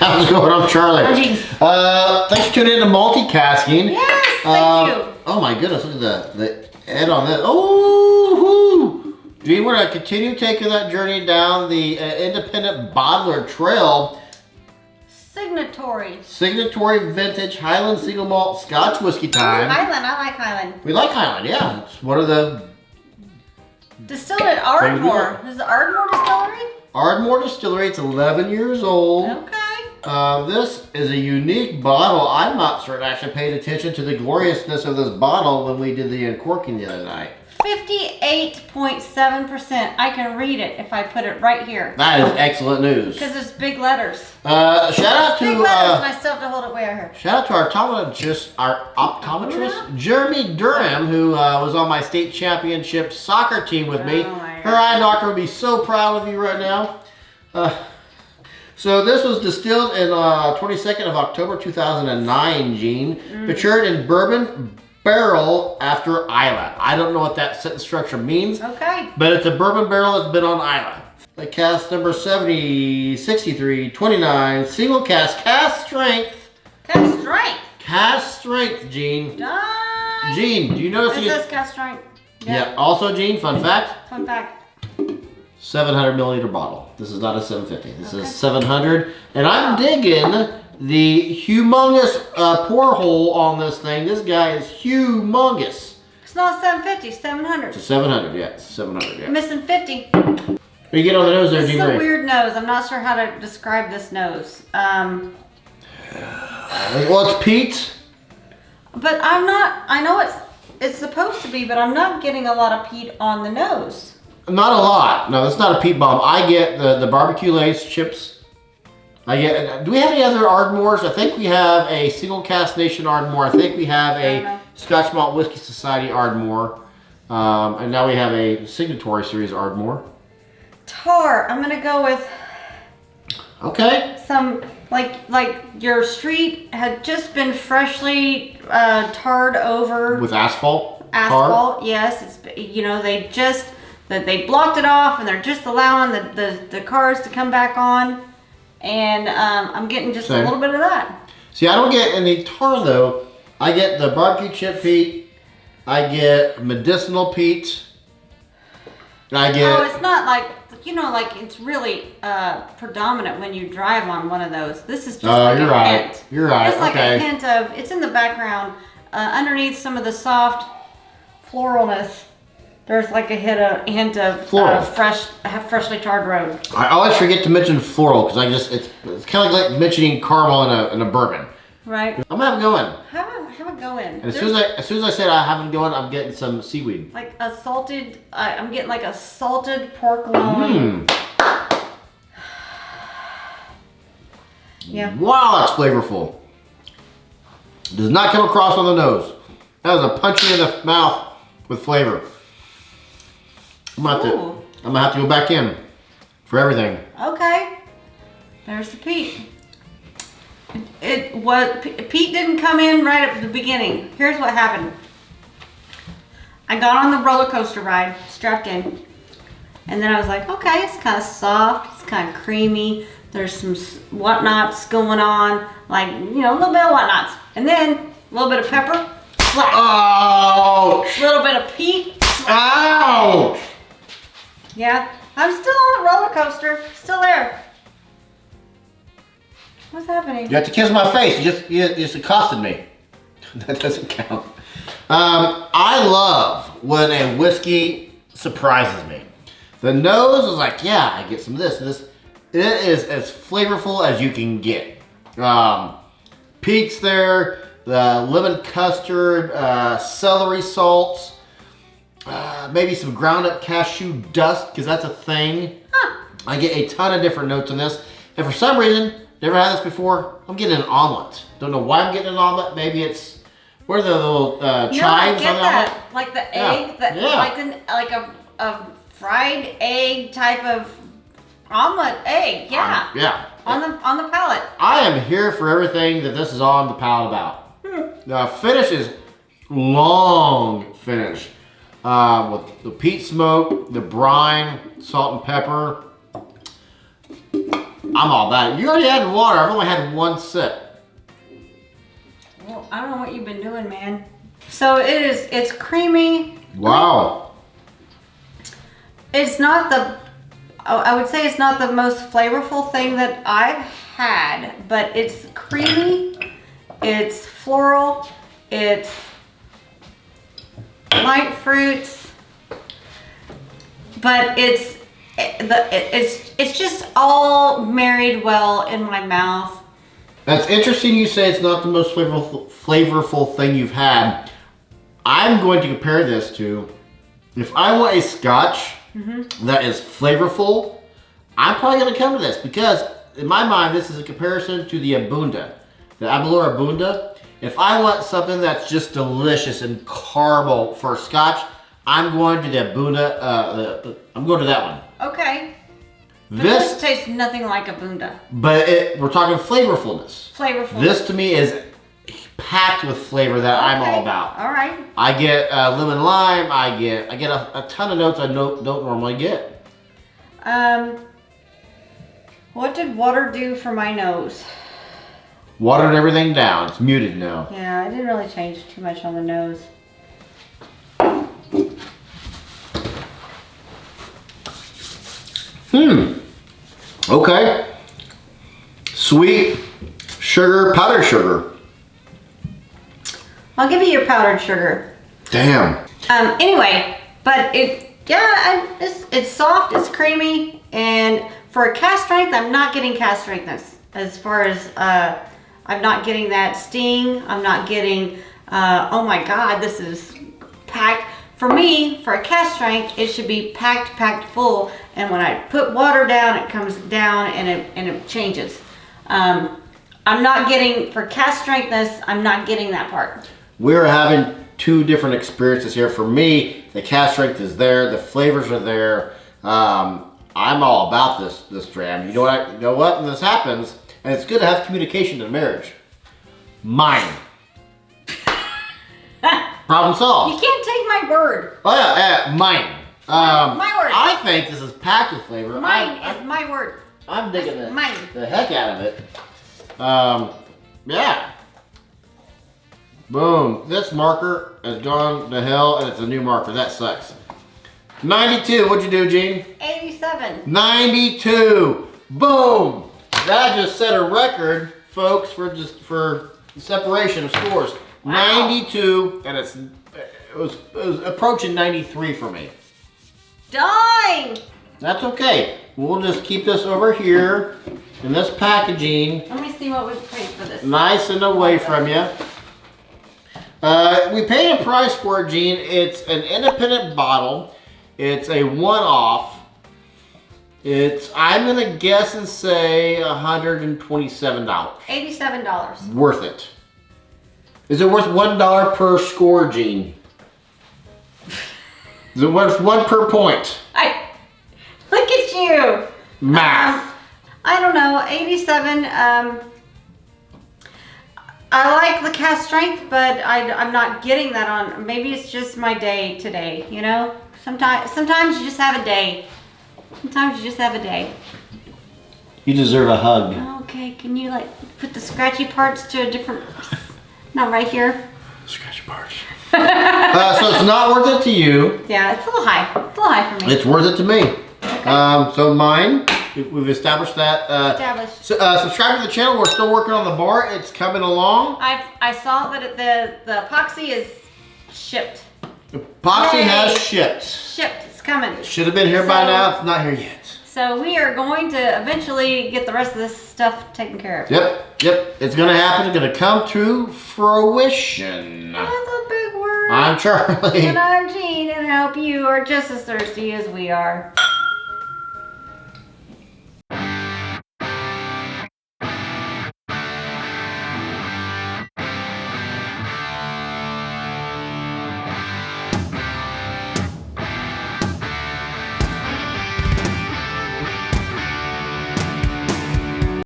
How's it going? I'm Charlie. Hi, Gene. Thanks for tuning in to Multicasking. Yes, thank you. Oh my goodness, look at the head on this. Oh, Gene, we're gonna continue taking that journey down the independent bottler trail. Signatory Vintage Highland Single Malt Scotch Whiskey time. Highland, I like Highland. We like Highland, yeah. It's one of the... Distilled at Ardmore. This is the Ardmore Distillery? Ardmore Distillery, it's 11 years old. Okay. This is a unique bottle. I'm not certain I actually paid attention to the gloriousness of this bottle when we did the uncorking the other night. 58.7%. I can read it if I put it right here. That is excellent news. Because it's big letters. Shout out to big letters, and I still have to hold it way out here. Shout out to our optometrist, Jeremy Dram, who was on my state championship soccer team with me. Her eye doctor would be so proud of you right now. So this was distilled in 22nd of October 2009, Gene. Matured in bourbon barrel after Isla. I don't know what that sentence structure means. Okay. But it's a bourbon barrel that's been on Isla. The cask number 70, 63, 29, single cask, cask strength. Cask strength. Cask strength, Gene. Done. Gene, do you notice it says cask strength. Yeah. Also, Gene, fun fact. 700 milliliter bottle. This is not a 750. This is 700. And I'm digging the humongous pour hole on this thing. This guy is humongous. It's not 750, it's 700. It's a 700, yeah. It's 700, yeah. I'm missing 50. What do you get on the nose there, Gene? It's a weird nose. I'm not sure how to describe this nose. Well, it's peat. But I'm not, I know it's supposed to be, but I'm not getting a lot of peat on the nose. Not a lot. No, that's not a peat bomb. I get the barbecue lace chips. Do we have any other Ardmores? I think we have a Single Cask Nation Ardmore. I think we have a Scotch Malt Whiskey Society Ardmore. And now we have a Signatory series Ardmore. Tar. I'm going to go with... Okay. Some, like your street had just been freshly tarred over. With asphalt? Asphalt, yes. It's, you know, they blocked it off and they're just allowing the cars to come back on. And I'm getting just a little bit of that. See, I don't get any tar though. I get the barbecue chip peat. I get medicinal peat. I get... Oh, it's not like, you know, like it's really predominant when you drive on one of those. This is just like a hint. You're right. It's like a hint of, it's in the background. Underneath some of the soft floralness, there's like a hint of freshly tarred road. I always forget to mention floral because it's kind of like mentioning caramel in a bourbon. Right. I'm gonna have a go in. Have a go in. And as soon as I said I have a go in, I'm getting some seaweed. Like a salted. I'm getting like a salted pork loin. Yeah. Wow, that's flavorful. Does not come across on the nose. That was a punching in the mouth with flavor. I'm gonna have to go back in for everything. Okay. There's the peat. Peat didn't come in right at the beginning. Here's what happened. I got on the roller coaster ride, strapped in, and then I was like, okay, it's kind of soft, it's kind of creamy. There's some whatnots going on, like, you know, a little bit of whatnots, and then a little bit of pepper. Slap. Oh! A little bit of peat. Ow! Yeah, I'm still on the roller coaster, still there. What's happening? You have to kiss my face. You just accosted me. That doesn't count. I love when a whiskey surprises me. The nose is like, yeah, I get some of this and this. It is as flavorful as you can get. Peat's there, the lemon custard, celery salts, maybe some ground up cashew dust, because that's a thing. I get a ton of different notes in this. And for some reason, never had this before, I'm getting an omelet. Don't know why I'm getting an omelet. Maybe it's, where are the little chives on the omelet? Like the egg, like a fried egg type of omelet egg, yeah. On the palate. I am here for everything that this is on the palate about. The finish is long finish. With the peat smoke, the brine, salt and pepper. I'm all about it. You already had water. I've only had one sip. Well, I don't know what you've been doing, man. So it's creamy. Wow. It's not I would say it's not the most flavorful thing that I've had, but it's creamy, it's floral, it's light fruits, but it's just all married well in my mouth. That's interesting you say it's not the most flavorful thing you've had. I'm going to compare this to, if I want a Scotch that is flavorful, I'm probably going to come to this because in my mind this is a comparison to the Abunda, the Aberlour Abunda. If I want something that's just delicious and caramel for Scotch, I'm going to the Abunda. I'm going to that one. Okay. But This tastes nothing like Abunda. But we're talking flavorfulness. Flavorful. This to me is packed with flavor that I'm all about. All right. I get lemon lime. I get a ton of notes I don't normally get. What did water do for my nose? Watered everything down. It's muted now. Yeah, it didn't really change too much on the nose. Okay. Sweet sugar, powdered sugar. I'll give you your powdered sugar. Damn. Anyway, but it's soft, it's creamy, and for a cask strength, I'm not getting cask strengthness. As far as I'm not getting that sting. I'm not getting. Oh my God, this is packed. For me, for a cask strength, it should be packed full. And when I put water down, it comes down and it changes. I'm not getting, for cask strengthness, I'm not getting that part. We're having two different experiences here. For me, the cask strength is there, the flavors are there. I'm all about this dram. You know what? When this happens, and it's good to have communication in a marriage. Mine. Problem solved. You can't take my word. Oh yeah, mine. My word. I think this is packed with flavor. Mine is my word. I'm digging That's it. mine. The heck out of it. Yeah. Boom. This marker has gone to hell and it's a new marker. That sucks. 92. What'd you do, Gene? 87. 92. Boom. That just set a record, folks, for separation of scores. Wow. 92, and it was approaching 93 for me. Dang. That's okay. We'll just keep this over here in this packaging, Let me see what we paid for this. nice and away from you. We paid a price for it, Gene. It's an independent bottle. It's a one-off. I'm gonna guess and say $127. $87. Worth it. Is it worth $1 per score, Gene? Is it worth 1 per point? Look at you. Math. I don't know, 87. I like the cask strength, but I'm not getting that on. Maybe it's just my day today, you know? Sometimes you just have a day. Sometimes you just have a day. You deserve a hug. Okay, can you like put the scratchy parts to a different, not right here? Scratchy parts. So it's not worth it to you. Yeah, it's a little high. It's a little high for me. It's worth it to me. Okay. So mine, we've established that. Established. So, subscribe to the channel. We're still working on the bar. It's coming along. I saw that the epoxy is shipped. Epoxy Yay. has shipped. Shipped. It's coming. Should have been here by now. It's not here yet. So we are going to eventually get the rest of this stuff taken care of. Yep. It's gonna happen. It's gonna come to fruition. That's a big word. I'm Charlie. And I'm Jean, and I hope you are just as thirsty as we are.